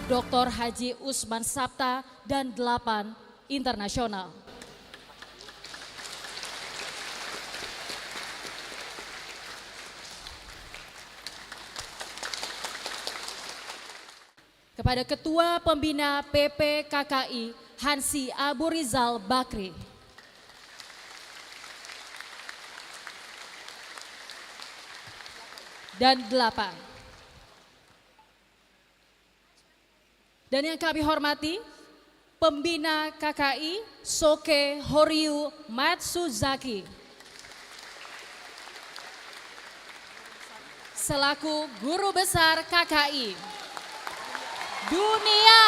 Dr. Haji Usman Sabta, dan 8 internasional. Kepada Ketua Pembina PPKKI Hansi Abu Rizal Bakri. Dan 8. Dan yang kami hormati, Pembina KKI Soke Horyu Matsuzaki. Selaku Guru Besar KKI Dunia.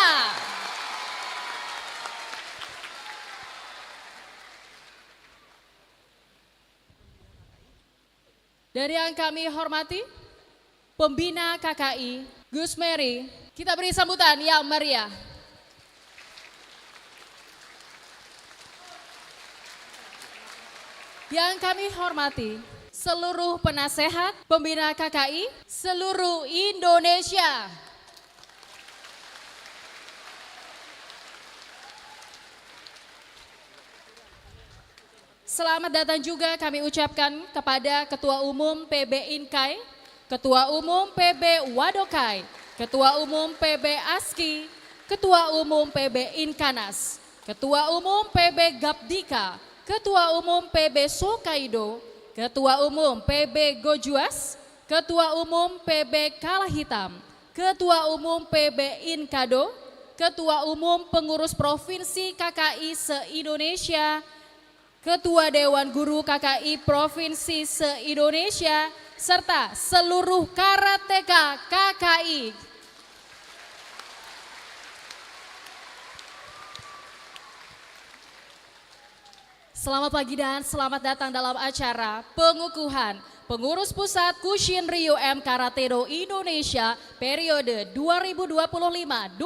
Dan yang kami hormati, Pembina KKI Gus Mary. Kita beri sambutan yang meriah. Yang kami hormati, seluruh penasehat Pembina KKI seluruh Indonesia. Selamat datang juga kami ucapkan kepada Ketua Umum PB Inkai, Ketua Umum PB Wadokai, Ketua Umum PB ASKI, Ketua Umum PB Inkanas, Ketua Umum PB Gapdika, Ketua Umum PB Sokaido, Ketua Umum PB Gojuas, Ketua Umum PB Kala Hitam, Ketua Umum PB Inkado, Ketua Umum Pengurus Provinsi KKI se-Indonesia, Ketua Dewan Guru KKI Provinsi se-Indonesia, serta seluruh karateka KKI. Selamat pagi dan selamat datang dalam acara pengukuhan Pengurus Pusat Kushin Ryu M Karate Do Indonesia periode 2025-2030.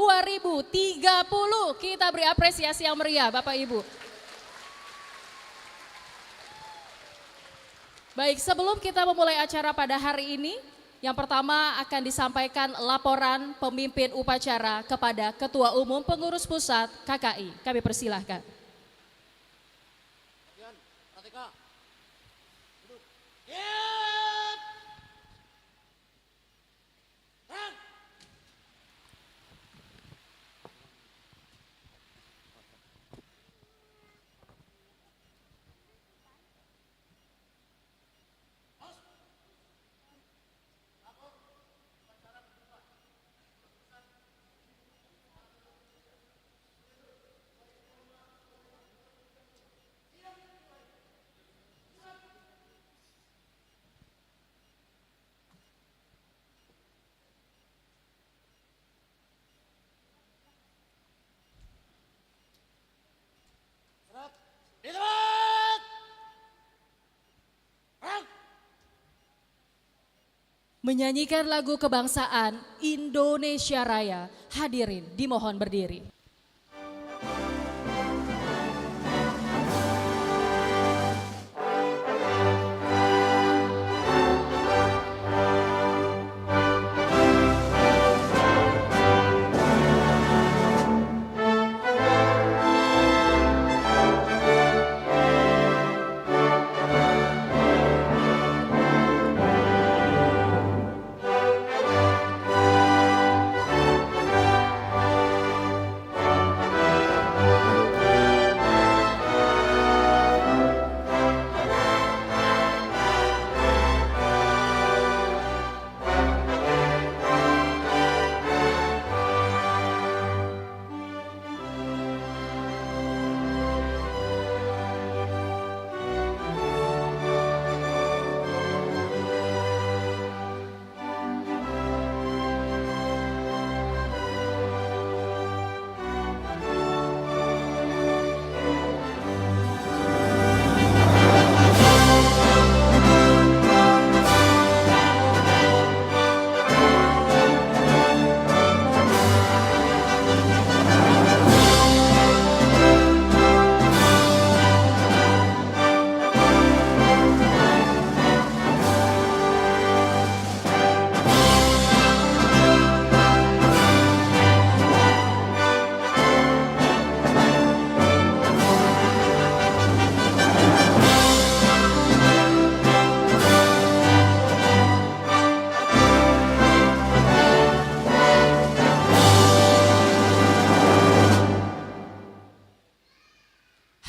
Kita beri apresiasi yang meriah Bapak Ibu. Baik, sebelum kita memulai acara pada hari ini, yang pertama akan disampaikan laporan pemimpin upacara kepada Ketua Umum Pengurus Pusat KKI. Kami persilahkan. Menyanyikan lagu kebangsaan Indonesia Raya, hadirin dimohon berdiri.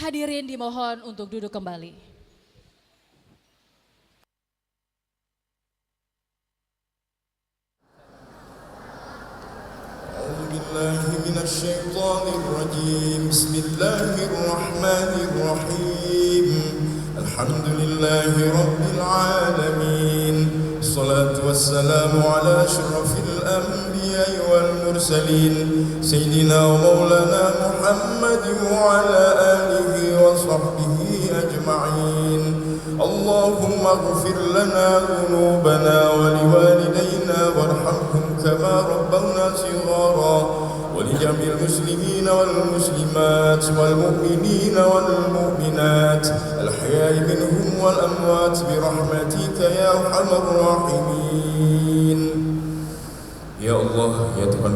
Hadirin dimohon untuk duduk kembali. Bismillahirrahmanirrahim. Alhamdulillahi rabbil alamin. Assalatu wassalamu ala asyrafil anbiya'i wal mursalin Sayyidina wa maulana Muhammad wa ala alihi wa sahbihi ajma'in. Allahumma ighfir lana dhunubana wa liwalidayna warhamhum kama rabbawna shighara wa li jami'il muslimina wal muslimat wal mu'minina wal mu'minat al-ahya'i minhum wal amwat bi rahmatika ya arhamar rahimin. Ya Allah, ya Tuhan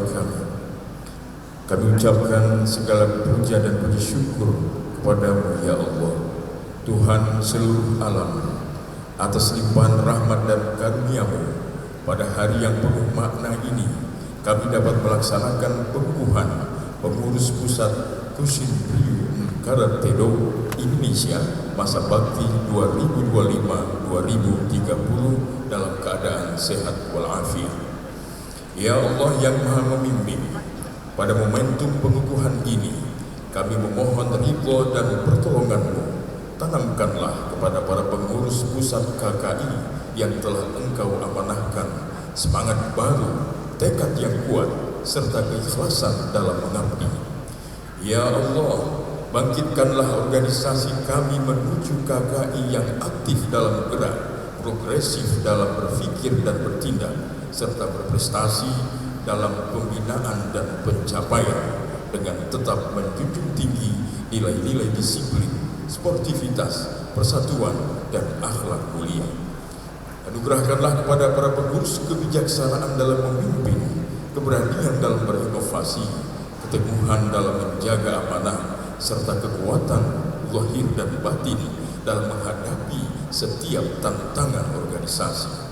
kami ucapkan segala puja dan puji syukur kepadamu ya Allah, Tuhan seluruh alam, atas limpahan rahmat dan karunia-Mu. Pada hari yang penuh makna ini, kami dapat melaksanakan pengukuhan pengurus pusat Kusin Priu Karatedo Indonesia masa bakti 2025-2030 dalam keadaan sehat walafiat. Ya Allah yang Maha Memimpin, pada momentum pengukuhan ini, kami memohon ridho dan pertolongan-Mu. Tanamkanlah kepada para pengurus pusat KKI yang telah Engkau amanahkan semangat baru, tekad yang kuat, serta keikhlasan dalam mengabdi. Ya Allah, bangkitkanlah organisasi kami menuju KKI yang aktif dalam gerak, progresif dalam berpikir dan bertindak, serta berprestasi dalam pembinaan dan pencapaian, dengan tetap menjunjung tinggi nilai-nilai disiplin, sportivitas, persatuan, dan akhlak mulia. Anugerahkanlah kepada para pengurus kebijaksanaan dalam memimpin, keberanian dalam berinovasi, keteguhan dalam menjaga amanah, serta kekuatan zahir dan batin dalam menghadapi setiap tantangan organisasi.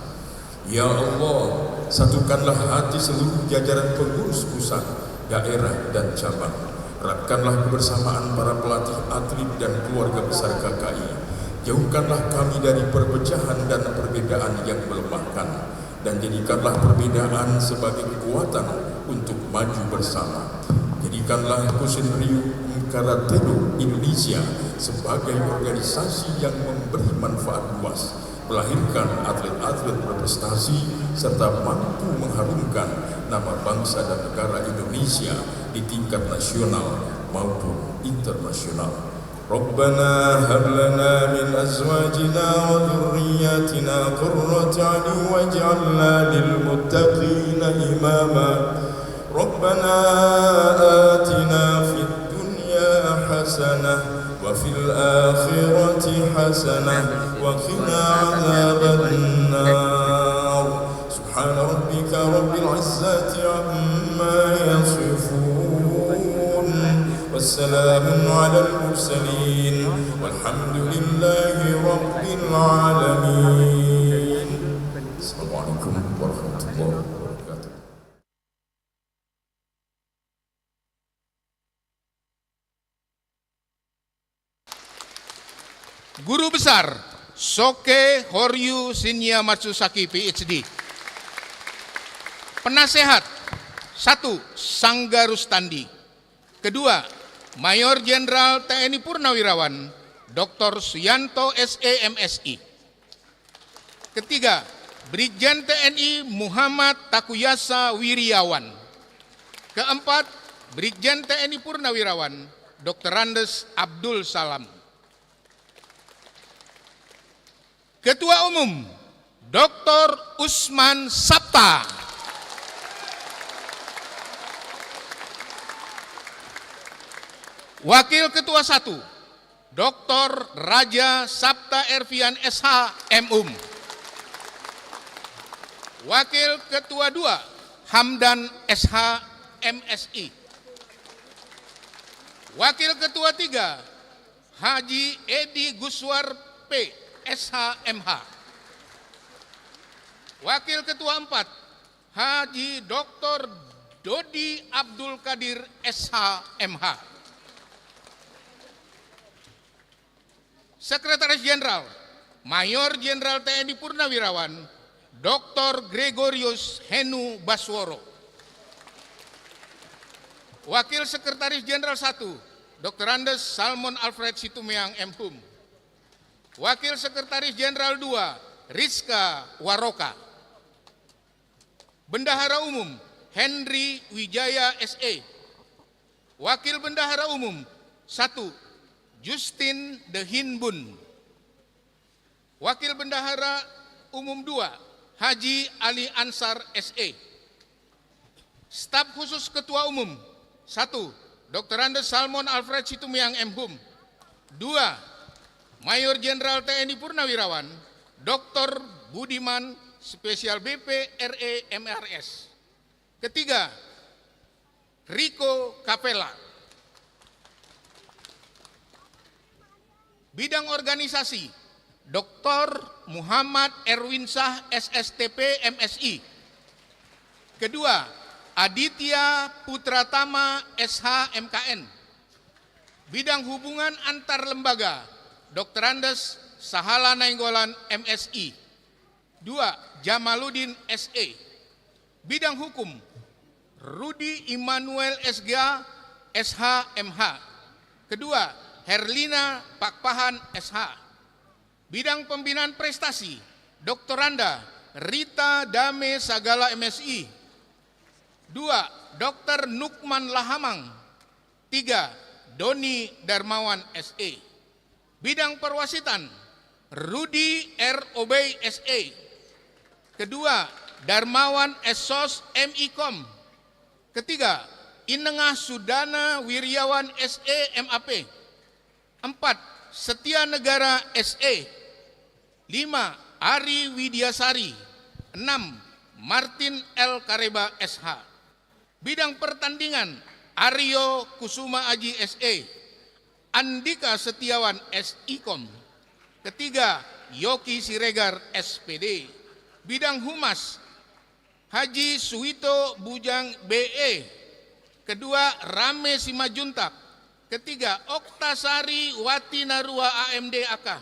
Ya Allah, satukanlah hati seluruh jajaran pengurus pusat, daerah, dan cabang. Eratkanlah kebersamaan para pelatih, atlet, dan keluarga besar KKI. Jauhkanlah kami dari perpecahan dan perbedaan yang melemahkan, dan jadikanlah perbedaan sebagai kekuatan untuk maju bersama. Jadikanlah Kusin Priu Karatedo Indonesia sebagai organisasi yang memberi manfaat luas, melahirkan atlet-atlet berprestasi, serta mampu mengharumkan nama bangsa dan negara Indonesia di tingkat nasional maupun internasional. Rabbana hab lana min azwajina wa dhurriyyatina qurrata a'yun waj'alna lil muttaqina imama. Rabbana atina fid dunya hasanah wa fil akhirati hasanah wa qina adzaban nar. Subhana rabbika rabbil izzati amma yasifun. Wassalamun alal mursalin walhamdulillahi rabbil alamin. Assalamualaikum warahmatullahi wabarakatuh. Guru Besar Soke Horyu Shinya Matsusaki PhD. Penasehat 1. Sangga Rustandi. Kedua, Mayor Jenderal TNI Purnawirawan Dr. Suyanto SE MSI. Ketiga, Brigjen TNI Muhammad Takuyasa Wiriawan. Keempat, Brigjen TNI Purnawirawan Dr. Andes Abdul Salam. Ketua Umum Dr. Usman Sabta. Wakil Ketua 1 Dr. Raja Sabta Ervian SH MUM. Wakil Ketua 2 Hamdan SH MSI. Wakil Ketua 3 Haji Edi Guswar P SHMH. Wakil Ketua 4 Haji Dr. Dodi Abdul Qadir SHMH. Sekretaris Jenderal Mayor Jenderal TNI Purnawirawan Dr. Gregorius Henu Basworo. Wakil Sekretaris Jenderal 1 Dr. Andes Salmon Alfred Situmeang M.Hum. Wakil Sekretaris Jenderal 2 Rizka Waroka. Bendahara Umum Henry Wijaya SE. Wakil Bendahara Umum 1 Justin Dehinbun. Wakil Bendahara Umum 2 Haji Ali Ansar SE. Staf Khusus Ketua Umum 1 Dr. Andes Salmon Alfred Situmeang M.Hum. 2 Mayor Jenderal TNI Purnawirawan Dr. Budiman Spesial BP RE MRS. Ketiga Riko Kapela. Bidang organisasi Dr. Muhammad Erwinsyah SSTP MSI. Kedua Aditya Putratama SH MKN. Bidang hubungan antar lembaga Dr. Andes Sahala Nainggolan MSI. 2 Jamaluddin SE. Bidang hukum Rudi Immanuel SG SH MH. Kedua Herlina Pakpahan SH. Bidang pembinaan prestasi Dr. Anda Rita Dame Sagala MSI. 2 Dr. Nukman Lahamang. 3 Doni Darmawan SE. Bidang perwasitan Rudi R. Obey SE. Kedua Darmawan Esos MIKOM. Ketiga Inengah Sudana Wiryawan SE MAP. 4 Setia Negara SE. 5 Ari Widyasari. 6 Martin L. Kareba SH. Bidang pertandingan Aryo Kusuma Aji SE. Andika Setiawan SIKOM. Ketiga Yoki Siregar SPD. Bidang humas Haji Suwito Bujang BE. Kedua Rame Simajuntak. Ketiga Oktasari Wati Narua AMD AK.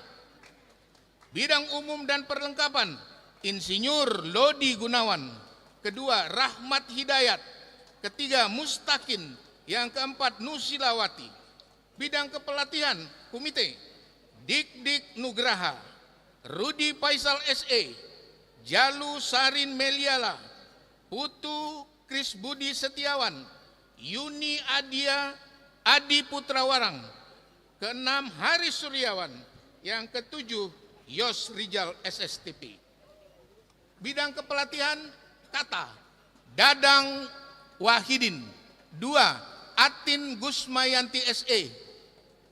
Bidang umum dan perlengkapan Insinyur Lodi Gunawan. Kedua Rahmat Hidayat. Ketiga Mustakin. Yang keempat Nusilawati. Bidang kepelatihan komite Dik Nugraha, Rudi Faisal SE, Jalu Sarin Meliala, Putu Kris Budi Setiawan, Yuni Adia Adi Putrawarang. Keenam Haris Suryawan. Yang ketujuh Yos Rijal SSTP. Bidang kepelatihan kata Dadang Wahidin. 2 Atin Gusmayanti SE.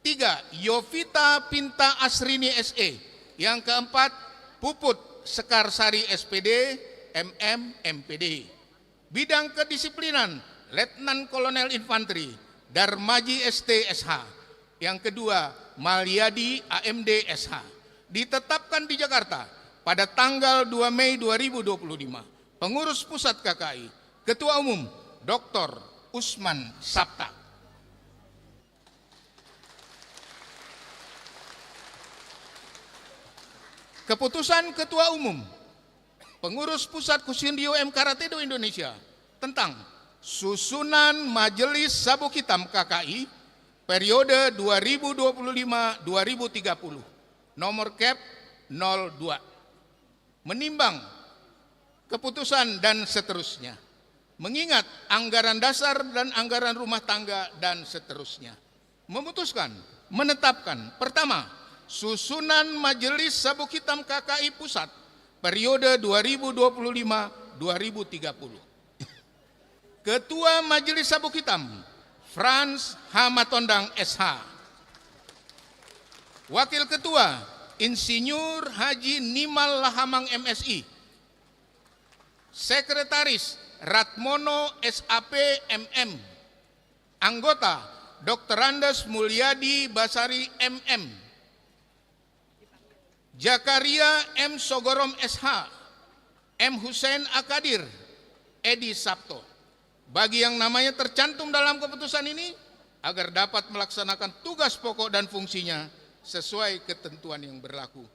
3 Yovita Pinta Asrini SE. Yang keempat Puput Sekarsari SPD MM MPD. Bidang kedisiplinan Letnan Kolonel Infanteri Darmaji ST SH. Yang kedua Malyadi AMD SH. Ditetapkan di Jakarta pada tanggal 2 Mei 2025. Pengurus Pusat KKI Ketua Umum Dr. Usman Sabta. Keputusan Ketua Umum Pengurus Pusat Kusindio M Karatedo Indonesia tentang susunan Majelis Sabuk Hitam KKI periode 2025-2030 nomor Cap 02. Menimbang keputusan dan seterusnya. Mengingat anggaran dasar dan anggaran rumah tangga dan seterusnya. Memutuskan, menetapkan pertama, susunan Majelis Sabuk Hitam KKI Pusat periode 2025-2030. Ketua Majelis Sabuk Hitam Frans Hamatondang SH. Wakil Ketua Insinyur Haji Nimal Lahamang MSI. Sekretaris Ratmono SAP MM. Anggota Dr. Andes Mulyadi Basari MM. Jakaria M. Sogorom SH. M. Hussein Akadir. Edi Sabto. Bagi yang namanya tercantum dalam keputusan ini, agar dapat melaksanakan tugas pokok dan fungsinya, sesuai ketentuan yang berlaku.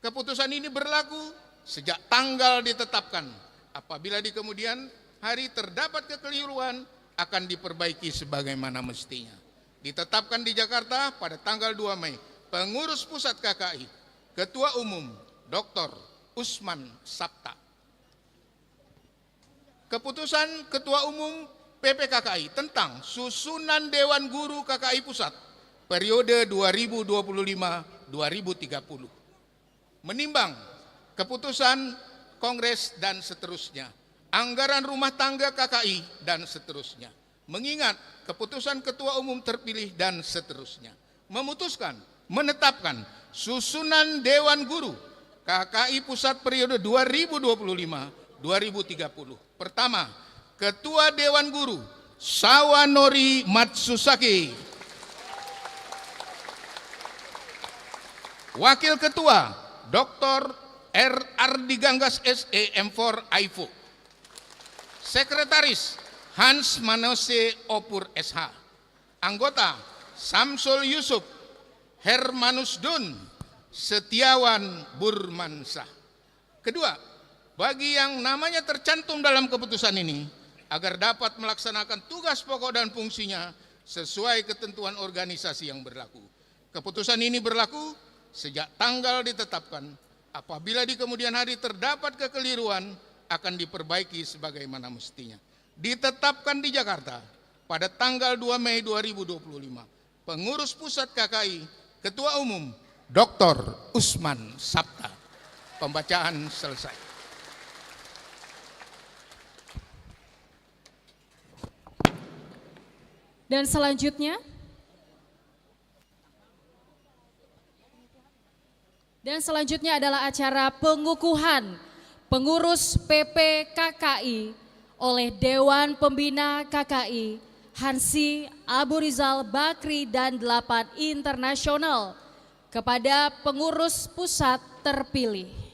Keputusan ini berlaku sejak tanggal ditetapkan. Apabila di kemudian hari terdapat kekeliruan, akan diperbaiki sebagaimana mestinya. Ditetapkan di Jakarta pada tanggal 2 Mei, pengurus pusat KKI, Ketua Umum Dr. Usman Sabta. Keputusan Ketua Umum PPKKI tentang susunan Dewan Guru KKI Pusat periode 2025-2030. Menimbang keputusan Kongres dan seterusnya, anggaran rumah tangga KKI dan seterusnya, mengingat keputusan Ketua Umum terpilih dan seterusnya, memutuskan menetapkan susunan Dewan Guru KKI Pusat periode 2025-2030. Pertama, Ketua Dewan Guru Sawanori Matsusaki. Wakil Ketua Dr. R. Ardi Ganggas SE M4 AIFO. Sekretaris Hans Manose Opur SH. Anggota Samsul Yusuf, Hermanus Dun, Setiawan Burmansah. Kedua, bagi yang namanya tercantum dalam keputusan ini, agar dapat melaksanakan tugas pokok dan fungsinya sesuai ketentuan organisasi yang berlaku. Keputusan ini berlaku sejak tanggal ditetapkan. Apabila di kemudian hari terdapat kekeliruan, akan diperbaiki sebagaimana mestinya. Ditetapkan di Jakarta pada tanggal 2 Mei 2025. Pengurus Pusat KKI, Ketua Umum Dr. Usman Sabta. Pembacaan selesai. Dan selanjutnya, adalah acara pengukuhan pengurus PPKKI oleh Dewan Pembina KKI Hansi Abu Rizal Bakri dan 8 internasional kepada pengurus pusat terpilih.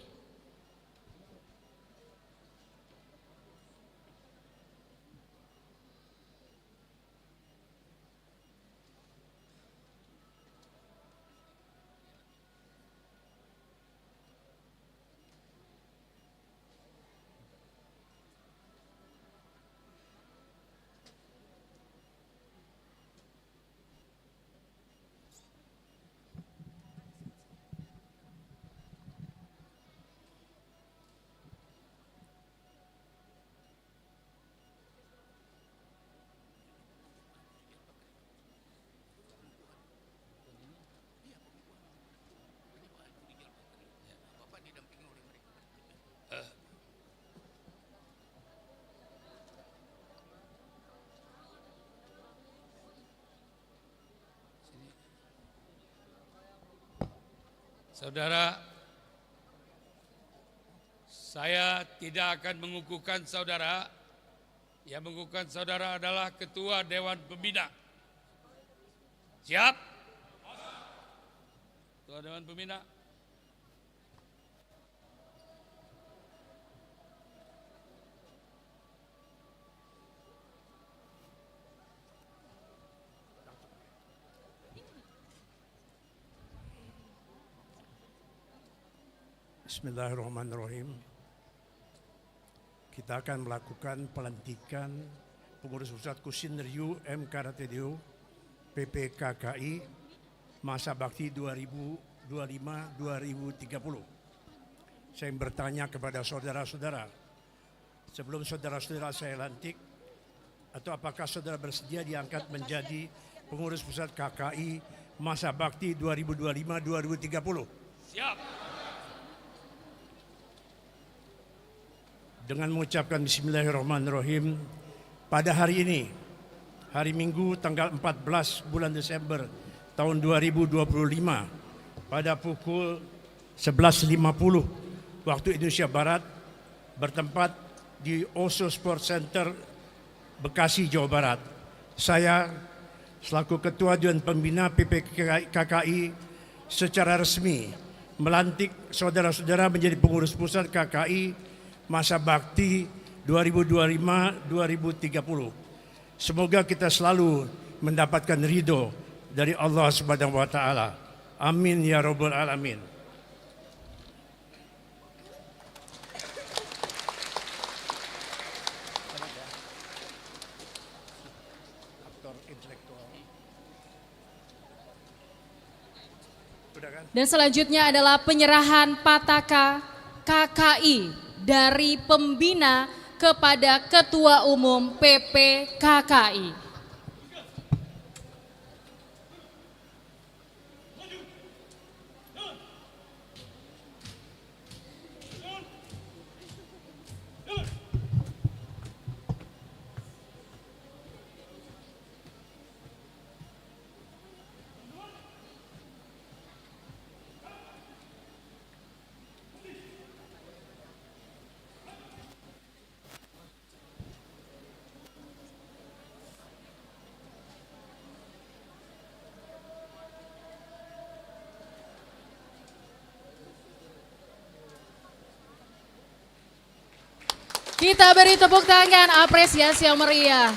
Saudara, saya tidak akan mengukuhkan saudara. Yang mengukuhkan saudara adalah Ketua Dewan Pembina. Siap? Ketua Dewan Pembina. Bismillahirrahmanirrahim. Kita akan melakukan pelantikan pengurus pusat Kusineriu M Karate Do PPKKI masa bakti 2025-2030. Saya bertanya kepada saudara-saudara, sebelum saudara-saudara saya lantik, atau apakah saudara bersedia diangkat menjadi pengurus pusat KKI masa bakti 2025-2030? Siap. Dengan mengucapkan Bismillahirrahmanirrahim, pada hari ini, hari Minggu tanggal 14 bulan Desember tahun 2025, pada pukul 11.50 waktu Indonesia Barat, bertempat di Oso Sport Center, Bekasi, Jawa Barat. Saya selaku Ketua Dewan Pembina PPKKI secara resmi melantik saudara-saudara menjadi pengurus pusat KKI masa bakti 2025-2030. Semoga kita selalu mendapatkan ridho dari Allah Subhanahu wa taala. Amin ya Rabbal Alamin. Dan selanjutnya adalah penyerahan Pataka KKI dari pembina kepada Ketua Umum PPKKI. Kita beri tepuk tangan apresiasi yang meriah.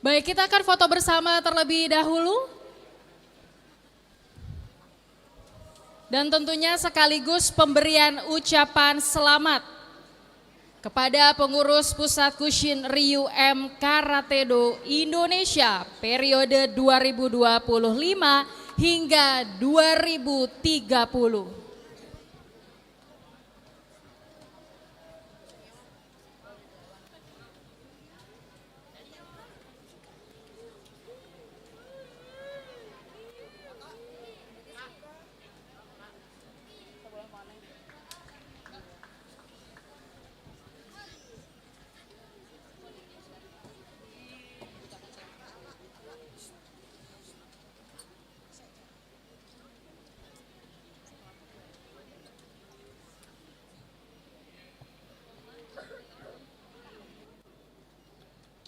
Baik, kita akan foto bersama terlebih dahulu. Dan tentunya sekaligus pemberian ucapan selamat kepada pengurus Pusat Kushin Ryu M Karate Do Indonesia periode 2025 hingga 2030.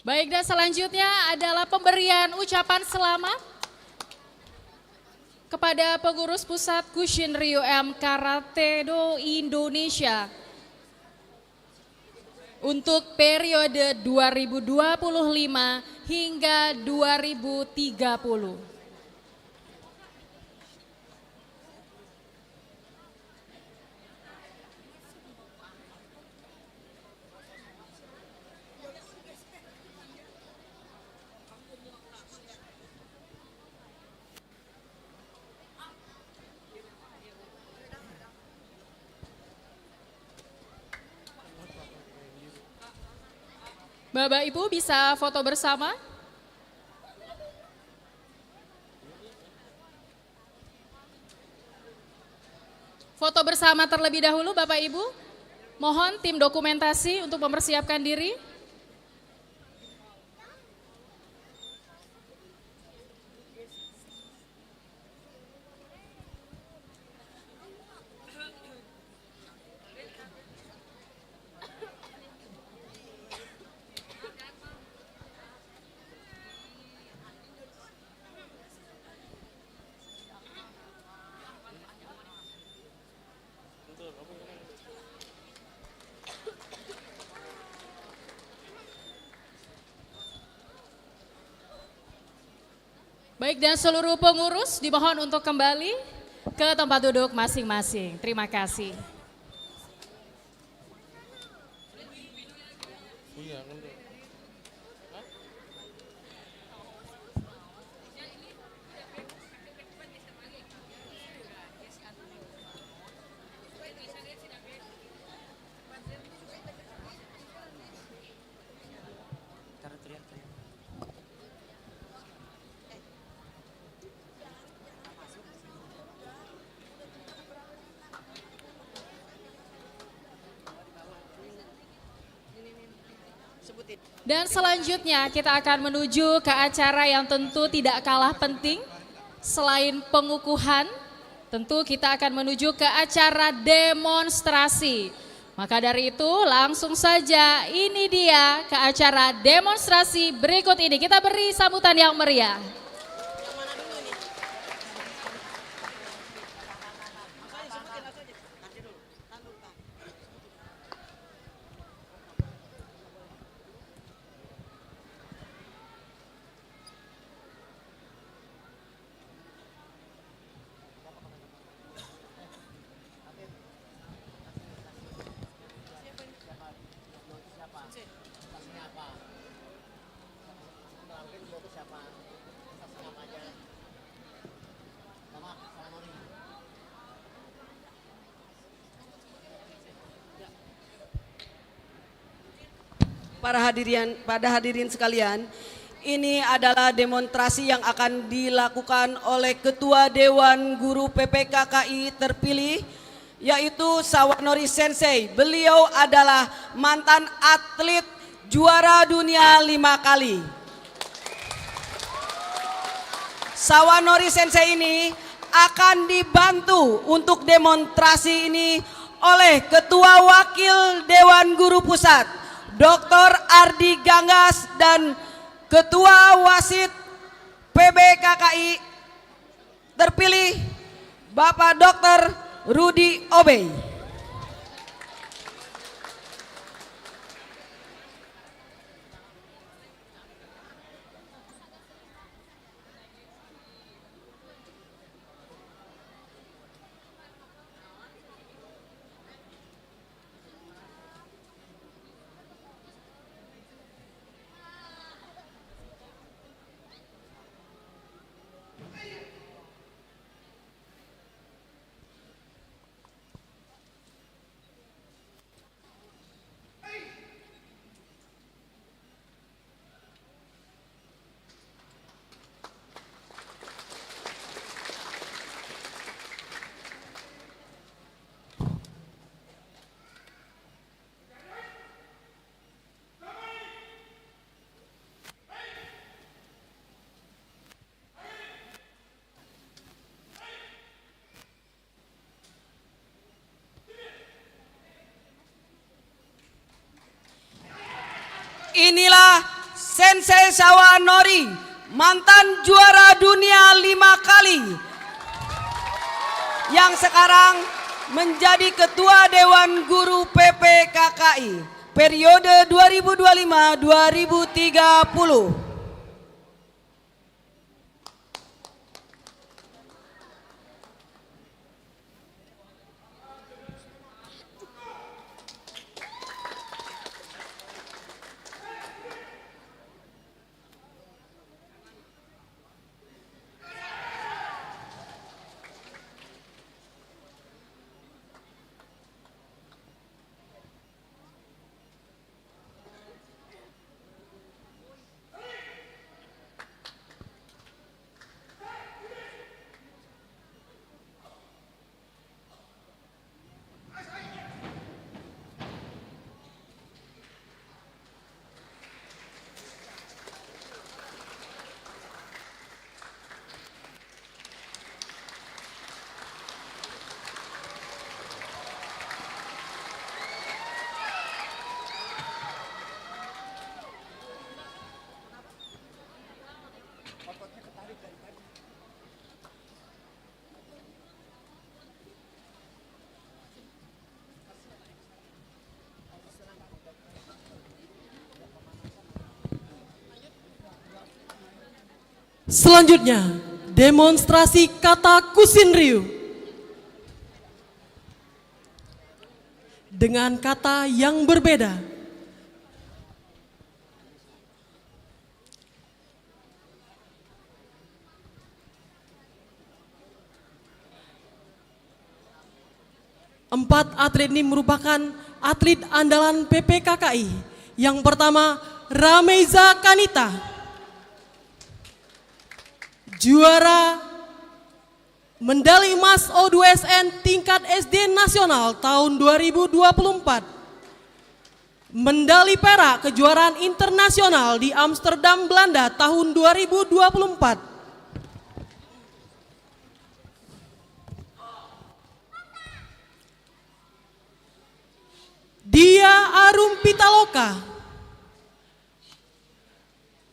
Baik, dan selanjutnya adalah pemberian ucapan selamat kepada pengurus Pusat Kushin Ryu M Karate Do Indonesia untuk periode 2025 hingga 2030. Bapak Ibu bisa foto bersama. Foto bersama terlebih dahulu Bapak Ibu. Mohon tim dokumentasi untuk mempersiapkan diri. Baik, dan seluruh pengurus dimohon untuk kembali ke tempat duduk masing-masing. Terima kasih. Dan selanjutnya kita akan menuju ke acara yang tentu tidak kalah penting. Selain pengukuhan, tentu kita akan menuju ke acara demonstrasi. Maka dari itu langsung saja ini dia ke acara demonstrasi berikut ini. Kita beri sambutan yang meriah. Pada hadirin sekalian, ini adalah demonstrasi yang akan dilakukan oleh Ketua Dewan Guru PPKKI terpilih, yaitu Sawanori Sensei. Beliau adalah mantan atlet juara dunia 5 kali. Sawanori Sensei ini akan dibantu untuk demonstrasi ini oleh Ketua Wakil Dewan Guru Pusat, Dr. Ardi Ganggas, dan Ketua Wasit PBKKI terpilih Bapak Dr. Rudi Obey. Inilah Sensei Sawanori, mantan juara dunia 5 kali, yang sekarang menjadi Ketua Dewan Guru PPKKI periode 2025-2030. Selanjutnya, demonstrasi kata Kusinryu dengan kata yang berbeda. Empat atlet ini merupakan atlet andalan PPKKI. Yang pertama, Rameza Kanita, juara medali emas O2SN tingkat SD nasional tahun 2024. Medali perak kejuaraan internasional di Amsterdam, Belanda tahun 2024. Dia Arum Pitaloka.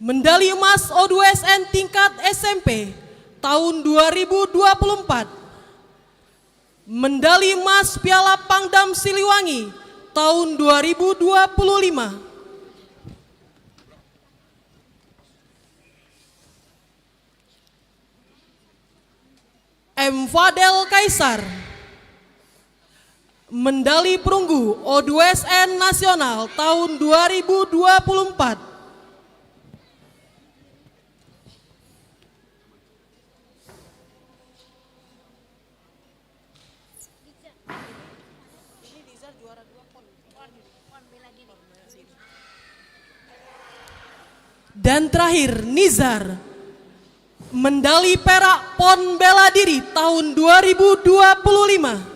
Medali emas O2SN tingkat SMP tahun 2024. Medali emas Piala Pangdam Siliwangi tahun 2025. M. Fadel Kaisar. Medali perunggu O2SN Nasional tahun 2024. Dan terakhir Nizar, medali perak PON bela diri tahun 2025.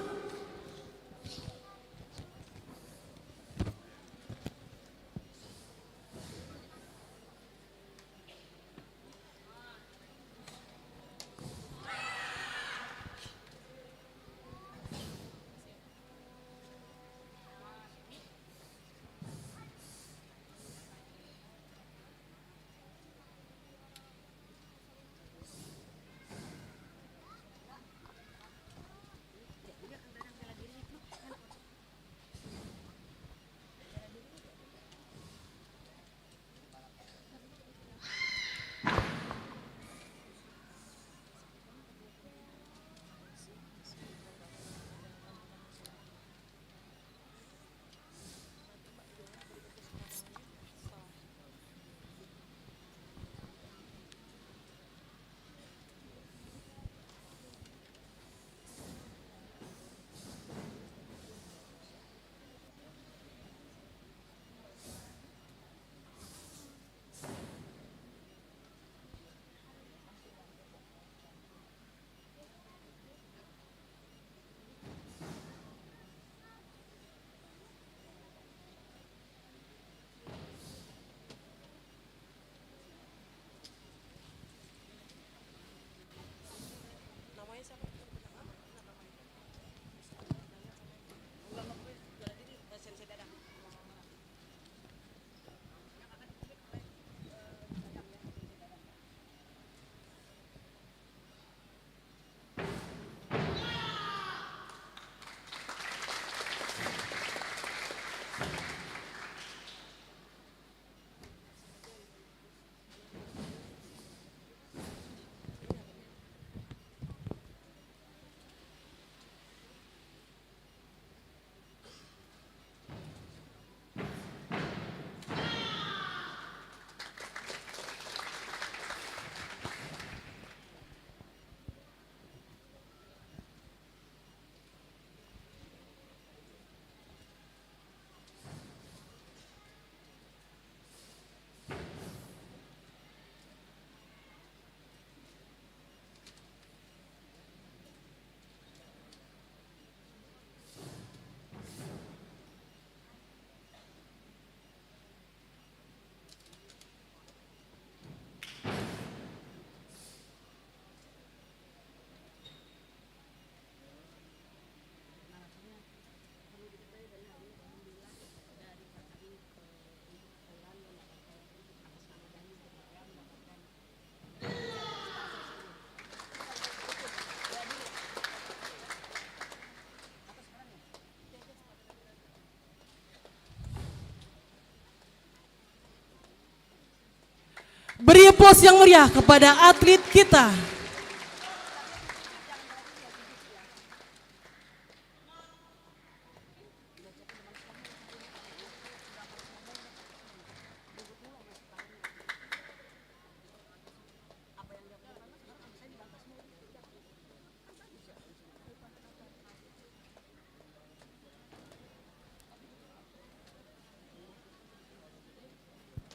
Beri aplaus yang meriah kepada atlet kita.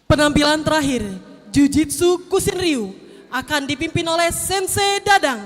Penampilan terakhir, Jiu-Jitsu Kusin Ryu akan dipimpin oleh Sensei Dadang.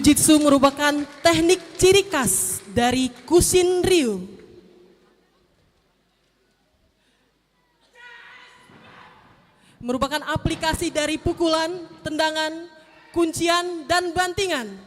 Jujitsu merupakan teknik ciri khas dari Kushin Ryu. Merupakan aplikasi dari pukulan, tendangan, kuncian, dan bantingan.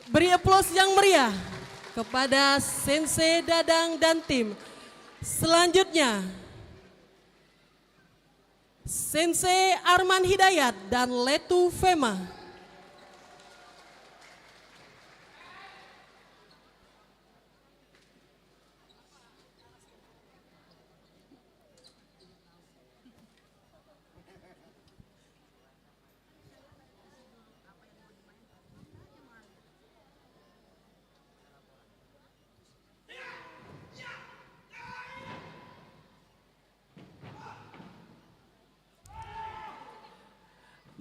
Beri aplaus yang meriah kepada Sensei Dadang dan tim. Selanjutnya, Sensei Arman Hidayat dan Letu Fema.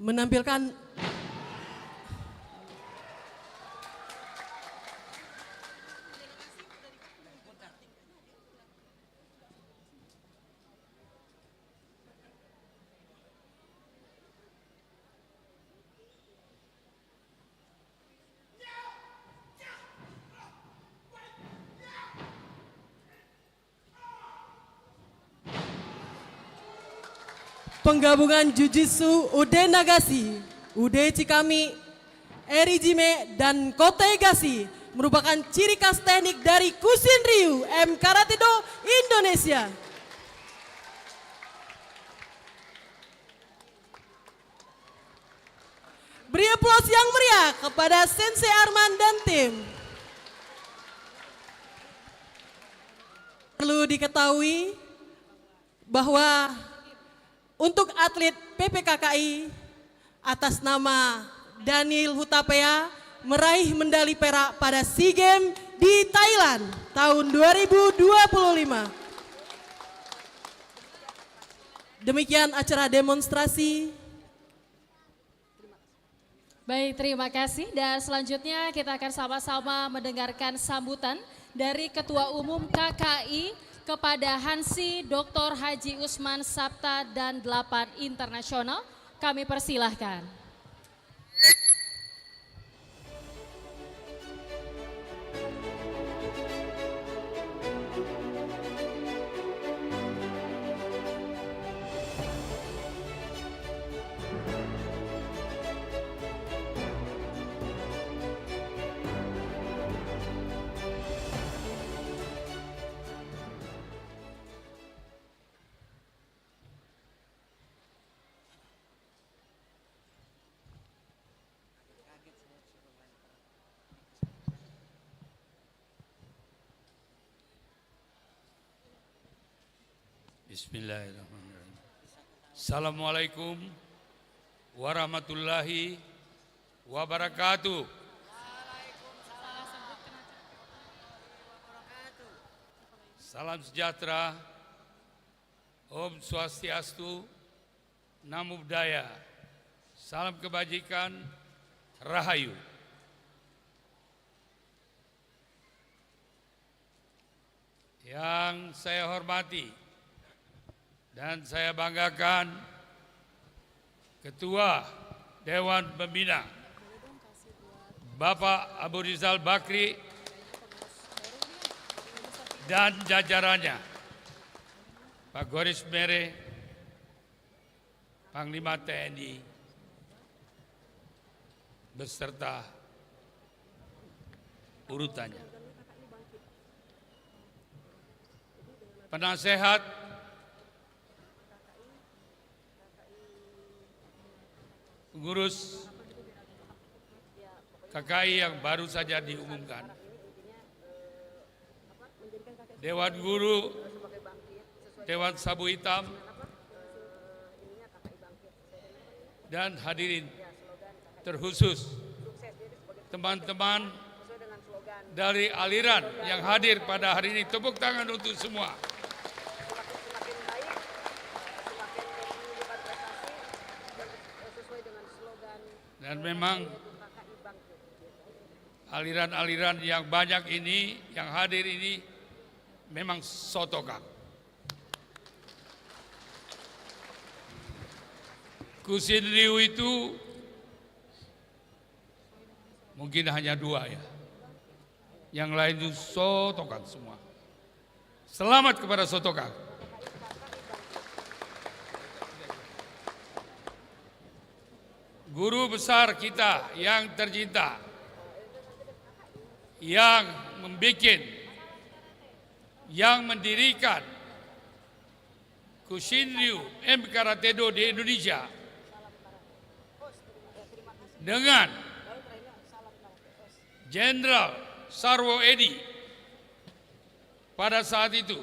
Menampilkan penggabungan Jujitsu Ude Nagashi, Ude Chikami, Erijime, dan Kotegashi merupakan ciri khas teknik dari Kushin Ryu M Karate Do Indonesia. Beri aplaus yang meriah kepada Sensei Arman dan tim. Perlu diketahui bahwa untuk atlet PPKKI atas nama Daniel Hutapea meraih medali perak pada SEA Games di Thailand tahun 2025. Demikian acara demonstrasi. Baik, terima kasih. Dan selanjutnya kita akan sama-sama mendengarkan sambutan dari Ketua Umum KKI kepada Hansi Dr. Haji Usman Sabta dan 8 Internasional. Kami persilahkan. Bismillahirrahmanirrahim. Assalamualaikum warahmatullahi wabarakatuh. Salam sejahtera, Om Swastiastu, Namo Buddhaya, salam kebajikan, Rahayu. Yang saya hormati dan saya banggakan Ketua Dewan Pembina Bapak Abu Rizal Bakri dan jajarannya, Pak Goris Mere, Panglima TNI, beserta urutannya. Penasehat pengurus KKI yang baru saja diumumkan, Dewan Guru Dewan Sabu Hitam, dan hadirin terkhusus teman-teman dari aliran yang hadir pada hari ini. Tepuk tangan untuk semua. Dan memang aliran-aliran yang banyak ini, yang hadir ini memang sotokang. Kusin Riu itu mungkin hanya 2 ya. Yang lain itu sotokang semua. Selamat kepada sotokang. Guru besar kita yang tercinta, yang membuat, yang mendirikan Kushinryu M Karate Do di Indonesia dengan Jenderal Sarwo Edi pada saat itu.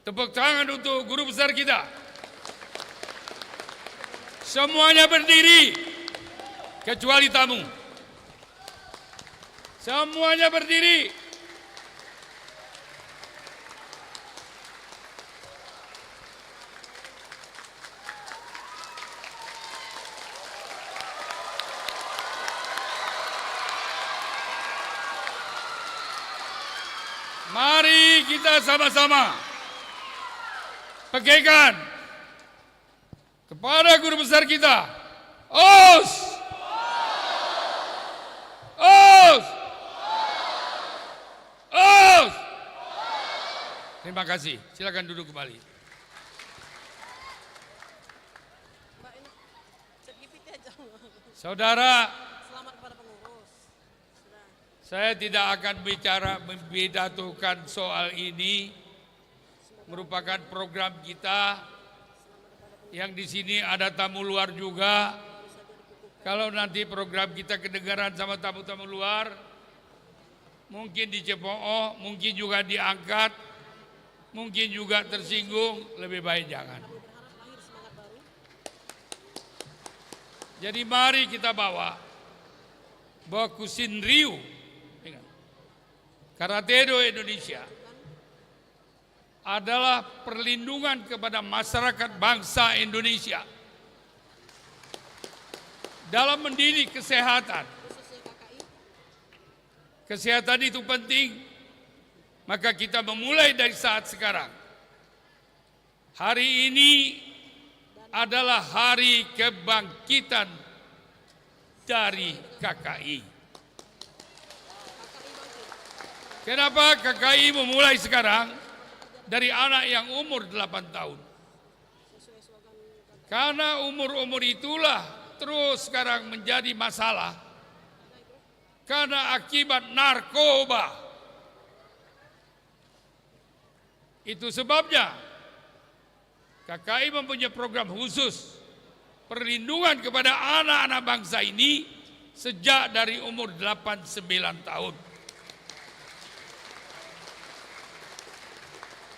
Tepuk tangan untuk guru besar kita. Semuanya berdiri, kecuali tamu. Semuanya berdiri. Mari kita sama-sama pegangkan kepada guru besar kita. Os! Os! Os! Terima kasih. Silakan duduk kembali. Saudara, saya tidak akan membidatukan soal ini. Merupakan program kita yang di sini ada tamu luar juga. Kalau nanti program kita kedengaran sama tamu-tamu luar, mungkin dicemooh, mungkin juga diangkat, mungkin juga tersinggung, lebih baik jangan. Jadi mari kita bawa Kushinryu Karate Do Indonesia adalah perlindungan kepada masyarakat bangsa Indonesia dalam mendidik kesehatan. Kesehatan itu penting, maka kita memulai dari saat sekarang. Hari ini adalah hari kebangkitan dari KKI. Kenapa KKI memulai sekarang? Dari anak yang umur 8 tahun. Karena umur-umur itulah terus sekarang menjadi masalah. Karena akibat narkoba. Itu sebabnya KKI mempunyai program khusus perlindungan kepada anak-anak bangsa ini sejak dari umur 8-9 tahun.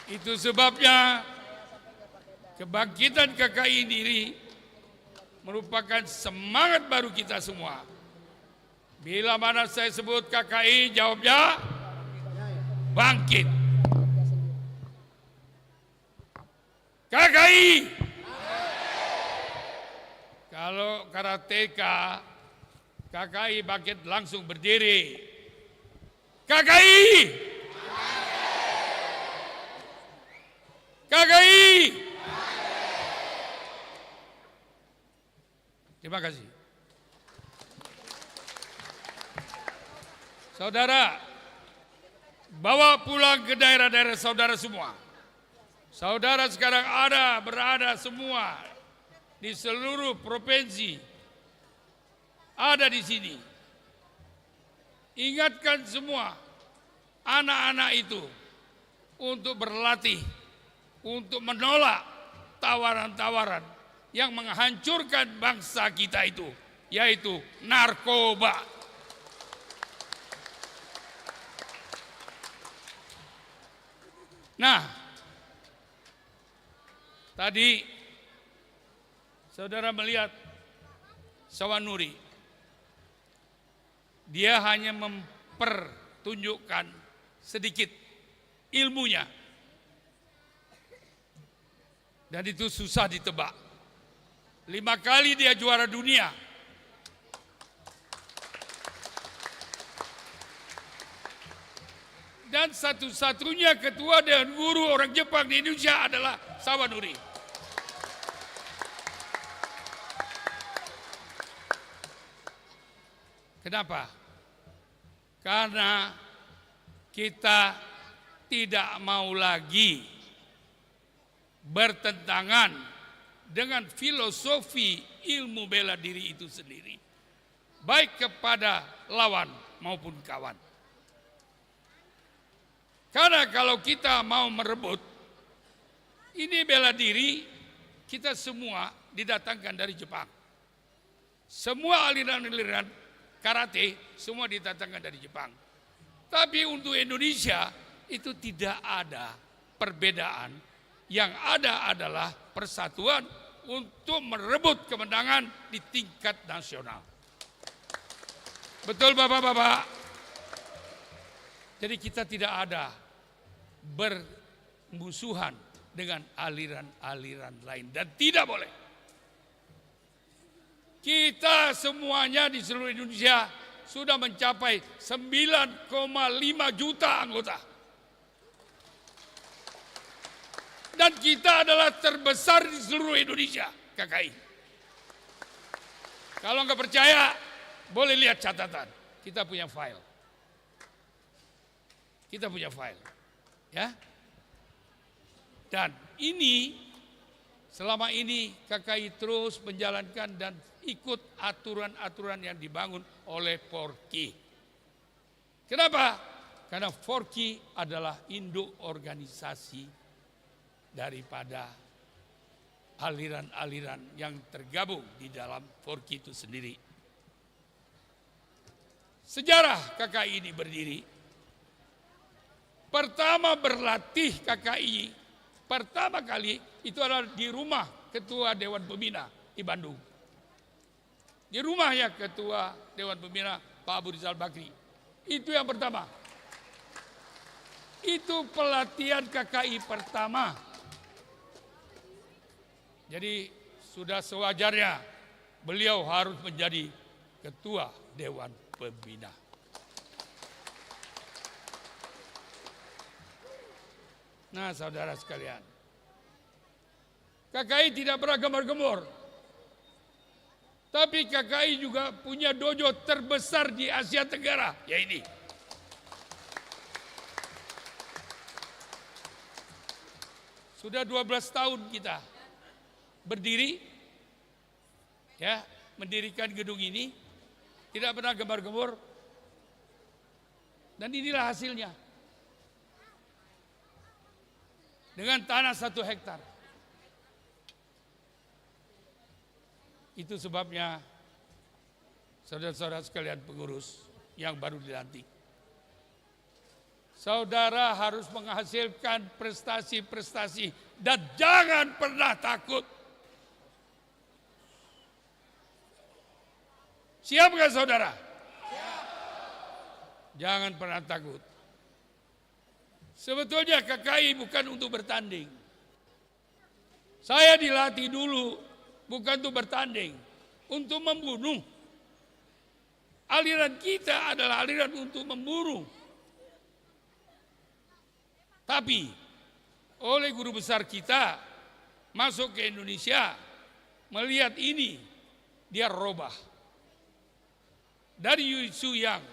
Itu sebabnya kebangkitan KKI ini merupakan semangat baru kita semua. Bila mana saya sebut KKI, jawabnya bangkit. KKI. Kalau karateka, KKI bangkit langsung berdiri. KKI. KKI. Terima kasih. Saudara, bawa pulang ke daerah-daerah saudara semua. Saudara sekarang berada semua di seluruh provinsi. Ada di sini. Ingatkan semua anak-anak itu untuk berlatih, untuk menolak tawaran-tawaran yang menghancurkan bangsa kita itu, yaitu narkoba. Nah, Tadi saudara melihat Sawanuri. Dia hanya mempertunjukkan sedikit ilmunya. Dan itu susah ditebak. 5 kali dia juara dunia. Dan satu-satunya ketua dan guru orang Jepang di Indonesia adalah Sawanuri. Kenapa? Karena kita tidak mau lagi bertentangan dengan filosofi ilmu bela diri itu sendiri, baik kepada lawan maupun kawan. Karena kalau kita mau merebut, ini bela diri, kita semua didatangkan dari Jepang. Semua aliran-aliran karate semua didatangkan dari Jepang. Tapi untuk Indonesia itu tidak ada perbedaan. Yang ada adalah persatuan untuk merebut kemenangan di tingkat nasional. Betul Bapak-bapak? Jadi kita tidak ada bermusuhan dengan aliran-aliran lain dan tidak boleh. Kita semuanya di seluruh Indonesia sudah mencapai 9,5 juta anggota. Dan kita adalah terbesar di seluruh Indonesia, KKI. Kalau nggak percaya, boleh lihat catatan. Kita punya file. Kita punya file. Ya. Dan ini, selama ini KKI terus menjalankan dan ikut aturan-aturan yang dibangun oleh Forki. Kenapa? Karena Forki adalah induk organisasi daripada aliran-aliran yang tergabung di dalam Forki itu sendiri. Sejarah KKI ini berdiri. Pertama berlatih KKI, pertama kali itu adalah di rumah Ketua Dewan Pembina di Bandung. Di rumahnya Ketua Dewan Pembina Pak Abu Rizal Bakri. Itu yang pertama. Itu pelatihan KKI pertama. Jadi sudah sewajarnya beliau harus menjadi Ketua Dewan Pembina. Nah saudara sekalian, KKI tidak pernah gembar-gembor. Tapi KKI juga punya dojo terbesar di Asia Tenggara, ya ini. Sudah 12 tahun kita berdiri, ya, mendirikan gedung ini, tidak pernah gembar-gembor, dan inilah hasilnya. Dengan tanah 1 hektar. Itu sebabnya saudara-saudara sekalian pengurus yang baru dilantik. Saudara harus menghasilkan prestasi-prestasi dan jangan pernah takut. Siap nggak saudara? Siap. Jangan pernah takut. Sebetulnya KKI bukan untuk bertanding. Saya dilatih dulu bukan untuk bertanding, untuk membunuh. Aliran kita adalah aliran untuk memburu. Tapi oleh guru besar kita masuk ke Indonesia, melihat ini, dia robah. Dari Yu Suyang,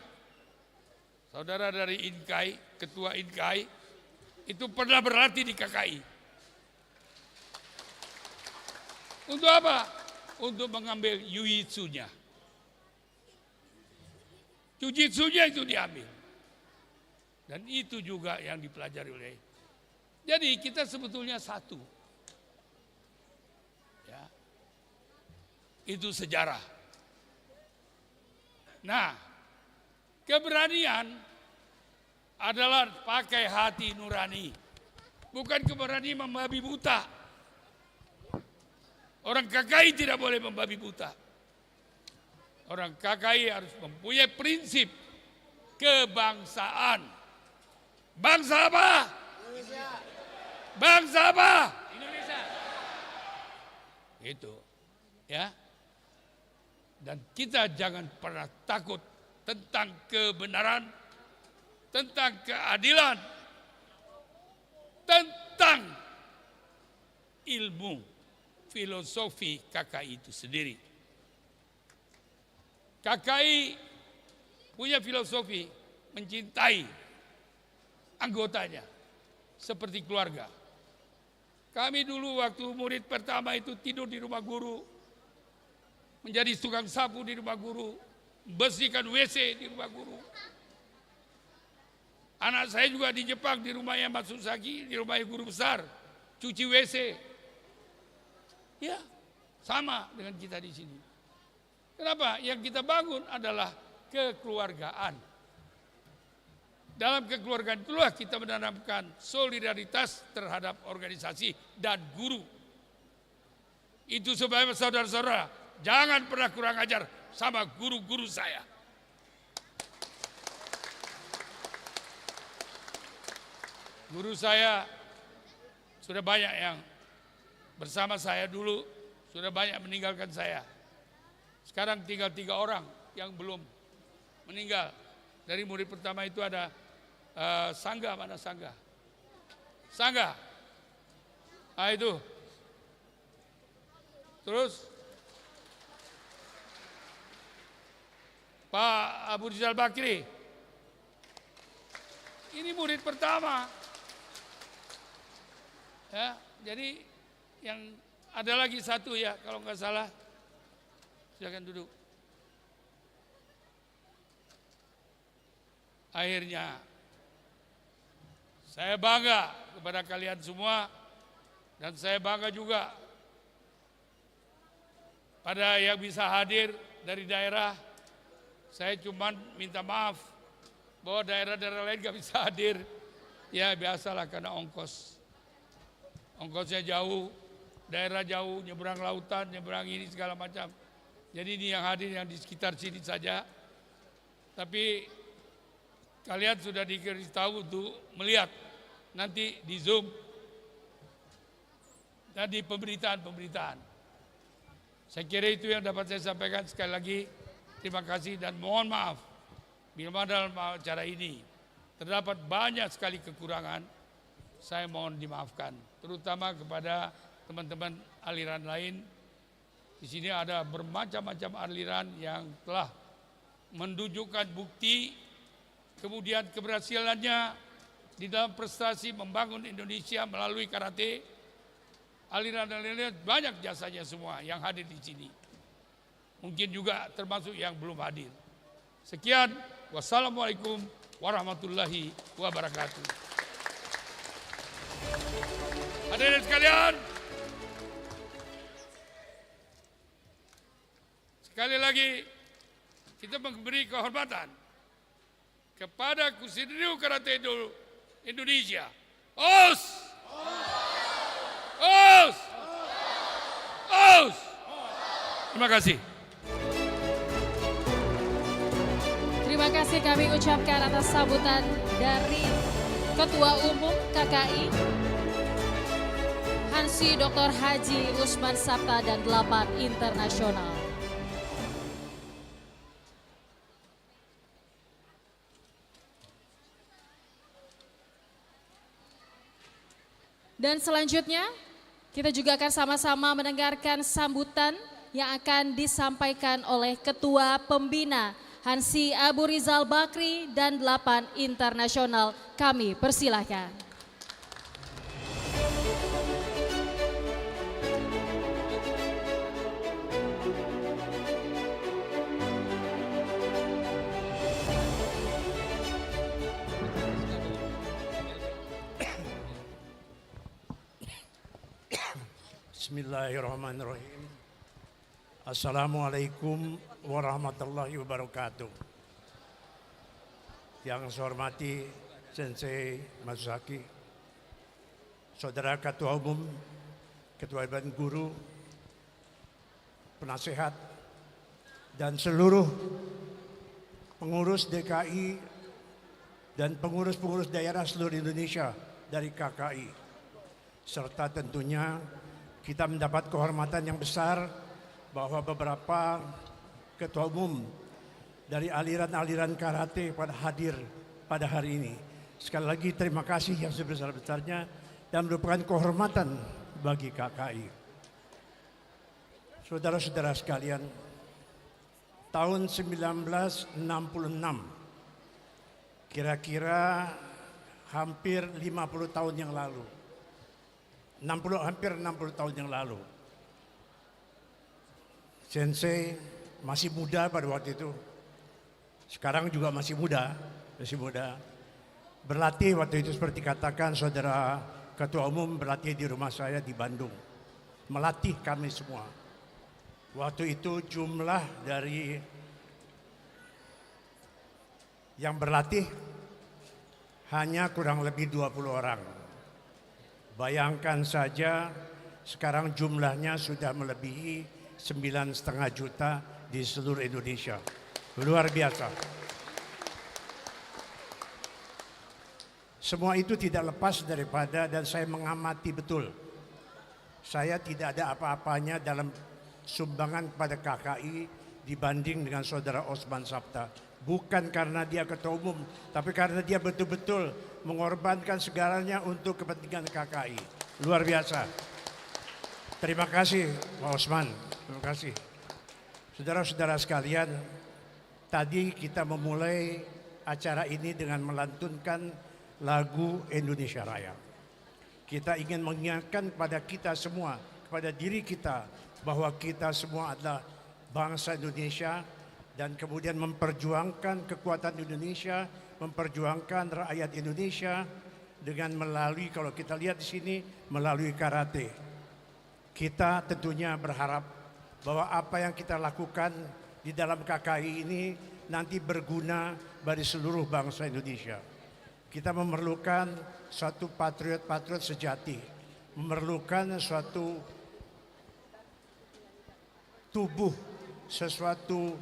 saudara dari Inkai, ketua Inkai, itu pernah berlatih di KKI. Untuk apa? Untuk mengambil Jujitsunya. Jujitsunya itu diambil. Dan itu juga yang dipelajari oleh. Jadi kita sebetulnya satu. Ya. Itu sejarah. Nah, keberanian adalah pakai hati nurani. Bukan keberanian membabi buta. Orang KKI tidak boleh membabi buta. Orang KKI harus mempunyai prinsip kebangsaan. Bangsa apa? Indonesia. Bangsa apa? Indonesia. Itu. Ya. Dan kita jangan pernah takut tentang kebenaran, tentang keadilan, tentang ilmu filosofi KKI itu sendiri. KKI punya filosofi mencintai anggotanya seperti keluarga. Kami dulu waktu murid pertama itu tidur di rumah guru, menjadi tukang sapu di rumah guru, bersihkan WC di rumah guru. Anak saya juga di Jepang di rumahnya Mas Susaki, di rumah guru besar, cuci WC. Ya, sama dengan kita di sini. Kenapa? Yang kita bangun adalah kekeluargaan. Dalam kekeluargaan itulah kita menanamkan solidaritas terhadap organisasi dan guru. Itu supaya saudara-saudara jangan pernah kurang ajar sama guru-guru saya. Guru saya sudah banyak yang bersama saya dulu, sudah banyak meninggalkan saya. Sekarang tinggal 3 orang yang belum meninggal. Dari murid pertama itu ada Sangga, mana Sangga? Sangga. Ah itu. Terus Pak Abu Rizal Bakri. Ini murid pertama. Ya, jadi yang ada lagi satu ya kalau nggak salah. Silakan duduk. Akhirnya saya bangga kepada kalian semua dan saya bangga juga pada yang bisa hadir dari daerah. Saya cuma minta maaf bahwa daerah-daerah lain gak bisa hadir. Ya biasalah karena ongkos. Ongkosnya jauh, daerah jauh, nyebrang lautan, nyebrang ini segala macam. Jadi ini yang hadir yang di sekitar sini saja. Tapi kalian sudah diberitahu untuk melihat nanti di Zoom dan di pemberitaan-pemberitaan. Saya kira itu yang dapat saya sampaikan. Sekali lagi terima kasih dan mohon maaf bila dalam acara ini terdapat banyak sekali kekurangan. Saya mohon dimaafkan, terutama kepada teman-teman aliran lain. Di sini ada bermacam-macam aliran yang telah menunjukkan bukti kemudian keberhasilannya di dalam prestasi membangun Indonesia melalui karate. Aliran-aliran banyak jasanya semua yang hadir di sini. Mungkin juga termasuk yang belum hadir. Sekian, wassalamualaikum warahmatullahi wabarakatuh. Hadirin sekalian, sekali lagi kita memberi kehormatan kepada Kushinryu Karate Do Indonesia. Os! Os! Os! Terima kasih. Terima kasih kami ucapkan atas sambutan dari Ketua Umum KKI Hansi Dr. Haji Usman Sabta dan 8 Internasional. Dan selanjutnya kita juga akan sama-sama mendengarkan sambutan yang akan disampaikan oleh Ketua Pembina Hansi Abu Rizal Bakri dan 8 Internasional. Kami persilahkan. Bismillahirrahmanirrahim. Assalamualaikum warahmatullahi wabarakatuh. Yang saya hormati Sensei Masaki, Saudara Ketua Umum, Ketua Dewan Guru, penasehat, dan seluruh pengurus DKI dan pengurus-pengurus daerah seluruh Indonesia dari KKI. Serta tentunya kita mendapat kehormatan yang besar bahwa beberapa ketua umum dari aliran-aliran karate pada hadir pada hari ini. Sekali lagi terima kasih yang sebesar-besarnya dan merupakan kehormatan bagi KKI. Saudara-saudara sekalian, tahun 1966, kira-kira hampir 50 tahun yang lalu, hampir 60 tahun yang lalu, Sensei masih muda pada waktu itu, sekarang juga masih muda, berlatih waktu itu seperti katakan saudara ketua umum berlatih di rumah saya di Bandung, melatih kami semua. Waktu itu jumlah dari yang berlatih hanya kurang lebih 20 orang. Bayangkan saja sekarang jumlahnya sudah melebihi 9,5 juta di seluruh Indonesia. Luar biasa. Semua itu tidak lepas daripada, dan saya mengamati betul, saya tidak ada apa-apanya dalam sumbangan pada KKI dibanding dengan saudara Osman Sabta. Bukan karena dia ketua umum, tapi karena dia betul-betul mengorbankan segalanya untuk kepentingan KKI. Luar biasa. Terima kasih Pak Osman. Terima kasih. Saudara-saudara sekalian, tadi kita memulai acara ini dengan melantunkan lagu Indonesia Raya. Kita ingin mengingatkan kepada kita semua, kepada diri kita, bahwa kita semua adalah bangsa Indonesia dan kemudian memperjuangkan kekuatan Indonesia, memperjuangkan rakyat Indonesia dengan melalui, kalau kita lihat di sini, melalui karate. Kita tentunya berharap bahwa apa yang kita lakukan di dalam KKI ini nanti berguna bagi seluruh bangsa Indonesia. Kita memerlukan suatu patriot-patriot sejati, memerlukan suatu tubuh, sesuatu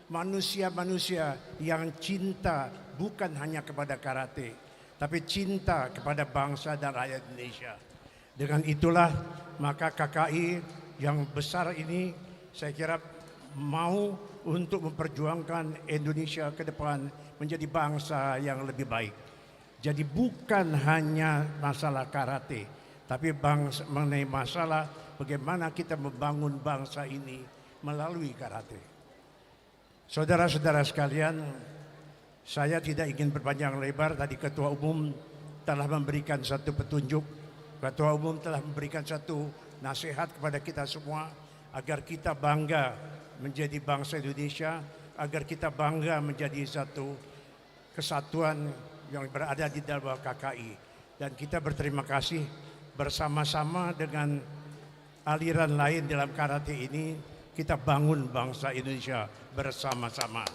manusia-manusia yang cinta bukan hanya kepada karate, tapi cinta kepada bangsa dan rakyat Indonesia. Dengan itulah maka KKI yang besar ini saya kira mau untuk memperjuangkan Indonesia ke depan menjadi bangsa yang lebih baik. Jadi bukan hanya masalah karate, tapi mengenai masalah bagaimana kita membangun bangsa ini melalui karate. Saudara-saudara sekalian, saya tidak ingin berpanjang lebar. Tadi Ketua Umum telah memberikan satu petunjuk, Ketua Umum telah memberikan satu nasihat kepada kita semua agar kita bangga menjadi bangsa Indonesia, agar kita bangga menjadi satu kesatuan yang berada di dalam KKI. Dan kita berterima kasih bersama-sama dengan aliran lain dalam karate ini, kita bangun bangsa Indonesia bersama-sama.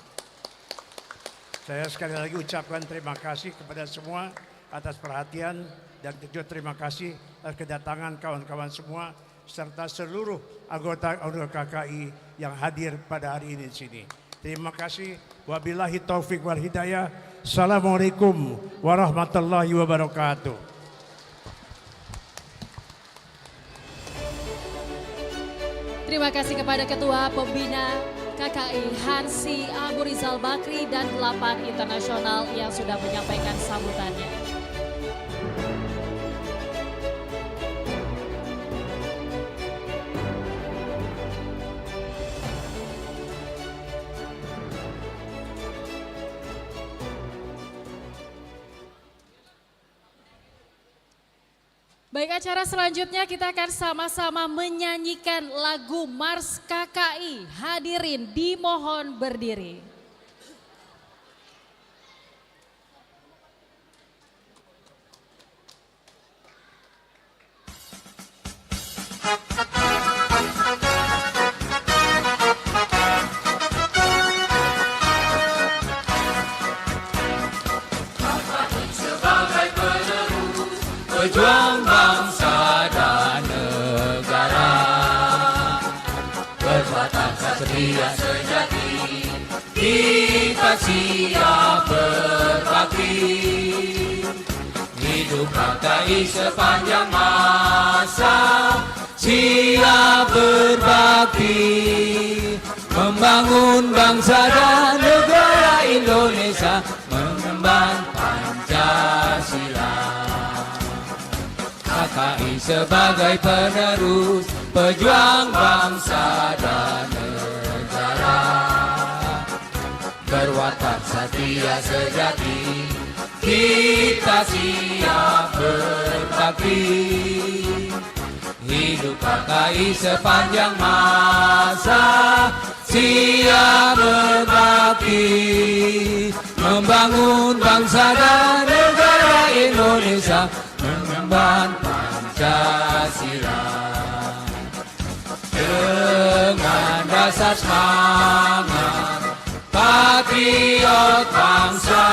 Saya sekali lagi ucapkan terima kasih kepada semua atas perhatian dan juga terima kasih atas kedatangan kawan-kawan semua serta seluruh anggota KKI yang hadir pada hari ini di sini. Terima kasih. Wabillahi taufik wal hidayah. Assalamualaikum warahmatullahi wabarakatuh. Terima kasih kepada Ketua Pembina KKI Hansi Abu Rizal Bakri dan 8 internasional yang sudah menyampaikan sambutannya. Baik, acara selanjutnya kita akan sama-sama menyanyikan lagu Mars KKI. Hadirin dimohon berdiri. Pejuang bangsa dan negara, setia sejati, kita siap berbakti. Hidup KKI sepanjang masa, siap berbakti, membangun bangsa dan negara Indonesia, mengemban Pancasila. KKI sebagai penerus pejuang bangsa dan negara, berwatak setia sejati, kita siap berbakti. Hidup KKI sepanjang masa, siap berbakti, membangun bangsa dan negara Indonesia, mengemban Pancasila. Dengan rasa semangat patriot bangsa,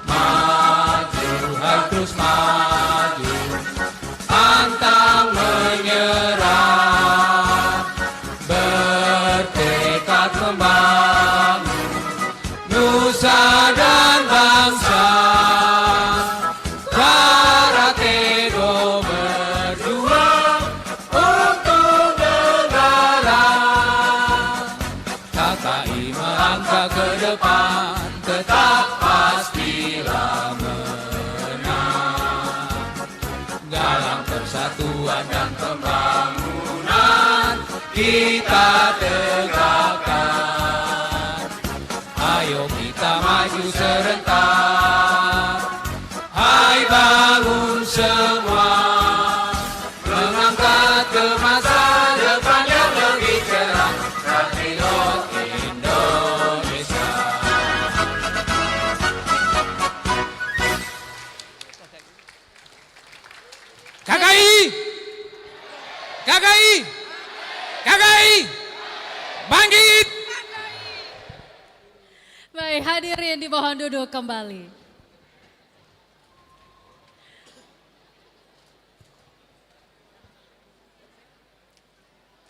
maju harus maju, pantang menyerah, bertekad membangun nusa dan bangsa. Karate Do berjuang untuk negara, KKI melangkah ke depan, tetap pastilah menang. Dalam persatuan dan pembangunan kita tegakkan. Ayo kita maju serentak, hai bangun semua, mengangkat ke masa depan yang lebih cerah, patriot Indonesia. KKI, KKI, KKI, bangkit. Baik, hadirin dimohon duduk kembali.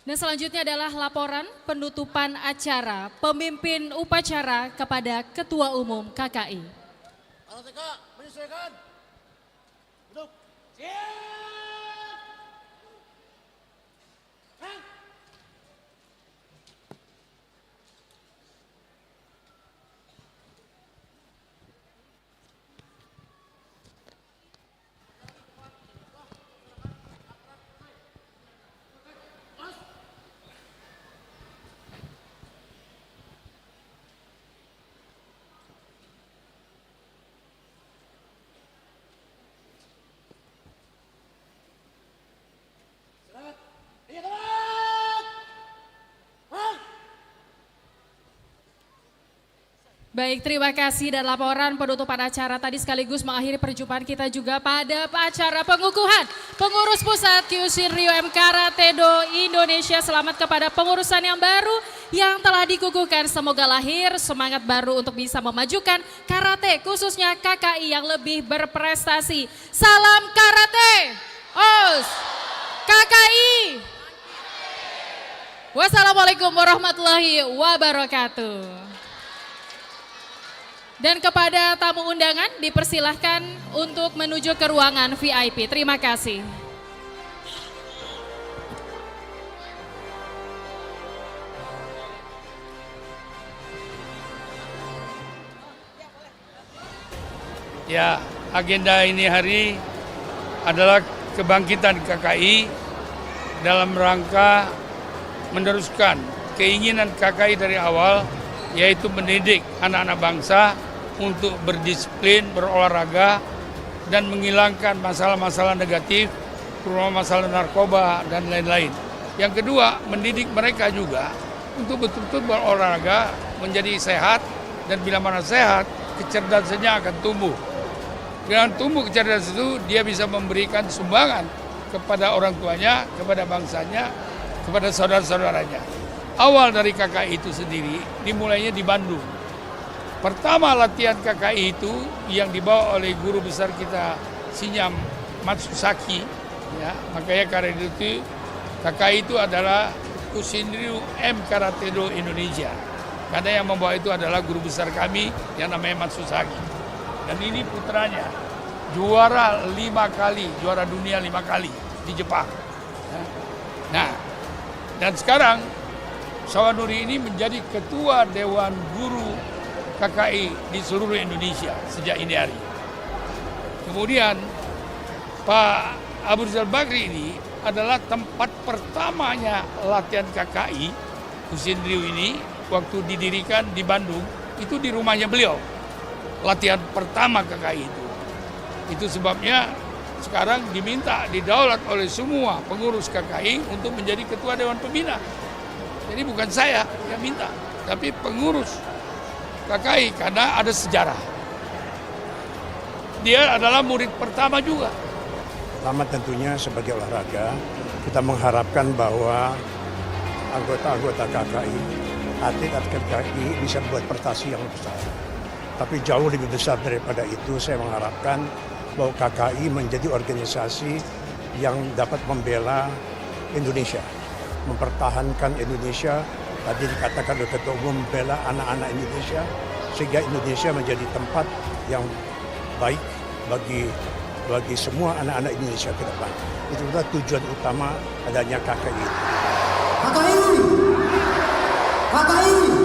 Dan selanjutnya adalah laporan penutupan acara pemimpin upacara kepada Ketua Umum KKI. Baik, terima kasih dan laporan penutupan acara tadi sekaligus mengakhiri perjumpaan kita juga pada acara pengukuhan pengurus pusat Kyushin Ryu M Karate Do Indonesia. Selamat kepada pengurusan yang baru yang telah dikukuhkan. Semoga lahir semangat baru untuk bisa memajukan karate khususnya KKI yang lebih berprestasi. Salam karate, OS, KKI. Wassalamualaikum warahmatullahi wabarakatuh. Dan kepada tamu undangan dipersilahkan untuk menuju ke ruangan VIP. Terima kasih. Ya, agenda ini hari adalah kebangkitan KKI dalam rangka meneruskan keinginan KKI dari awal, yaitu mendidik anak-anak bangsa untuk berdisiplin, berolahraga, dan menghilangkan masalah-masalah negatif, terutama masalah narkoba dan lain-lain. Yang kedua, mendidik mereka juga untuk betul-betul berolahraga, menjadi sehat, dan bila mana sehat, kecerdasannya akan tumbuh. Dengan tumbuh kecerdasan itu, dia bisa memberikan sumbangan kepada orang tuanya, kepada bangsanya, kepada saudara-saudaranya. Awal dari KKI itu sendiri dimulainya di Bandung. Pertama latihan KKI itu yang dibawa oleh guru besar kita Shinya Matsusaki, ya, makanya karena itu KKI itu adalah Kusinriu M Karate Do Indonesia. Karena yang membawa itu adalah guru besar kami yang namanya Matsusagi. Dan ini putranya, juara 5 kali, juara dunia 5 kali di Jepang. Nah, dan sekarang Sawanuri ini menjadi ketua Dewan Guru KKI di seluruh Indonesia sejak ini hari. Kemudian Pak Abu Rizal Bakri ini adalah tempat pertamanya latihan KKI Kusinriu ini waktu didirikan di Bandung, itu di rumahnya beliau. Latihan pertama KKI itu. Itu sebabnya sekarang diminta didaulat oleh semua pengurus KKI untuk menjadi ketua Dewan Pembina. Jadi bukan saya yang minta, tapi pengurus KKI karena ada sejarah. Dia adalah murid pertama juga. Pertama tentunya sebagai olahraga, kita mengharapkan bahwa anggota-anggota KKI, atlet-atlet KKI bisa buat prestasi yang besar. Tapi jauh lebih besar daripada itu, saya mengharapkan bahwa KKI menjadi organisasi yang dapat membela Indonesia, mempertahankan Indonesia. Tadi dikatakan oleh Ketua Umum, membela anak-anak Indonesia, sehingga Indonesia menjadi tempat yang baik bagi semua anak-anak Indonesia ke depan. Itu adalah tujuan utama adanya KKI. KKI! KKI!